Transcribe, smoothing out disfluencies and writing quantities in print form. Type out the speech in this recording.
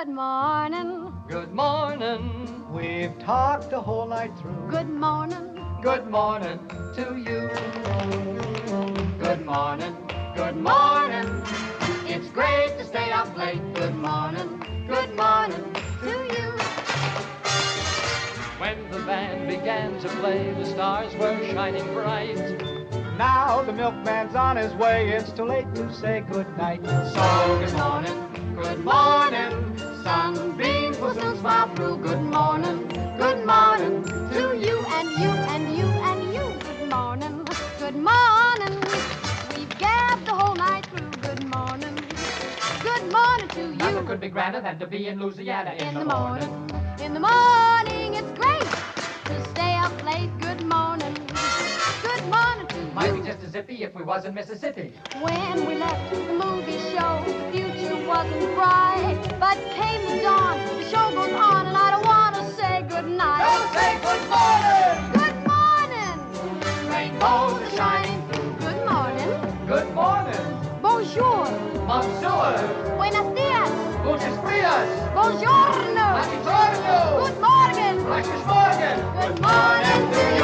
Good morning. Good morning. We've talked the whole night through. Good morning. Good morning to you. Good morning. Good morning. It's great to stay up late. Good morning. Good morning to you. When the band began to play, the stars were shining bright. Now the milkman's on his way. It's too late to say good night. So good morning. Good morning. Sunbeams will soon smile through. Good morning. Good morning to you. And you and you and you. Good morning. Good morning. We've gabbed the whole night through. Good morning. Good morning to you. Nothing could be grander than to be in Louisiana in the morning. In the morning, it's great to stay up late. Good morning. Good morning to you. Might be just as zippy if we was in Mississippi. When we left the movie show, the future wasn't bright. But came the dawn, the show goes on, and I don't want to say good night. Don't say good morning! Good morning. Rainbows are shining through. Good morning. Good morning! Bonjour. Monsieur! Buenos dias. Gutes Frias! Buongiorno. Buongiorno! Good morning. Gleiches Morgen! Good morning to you.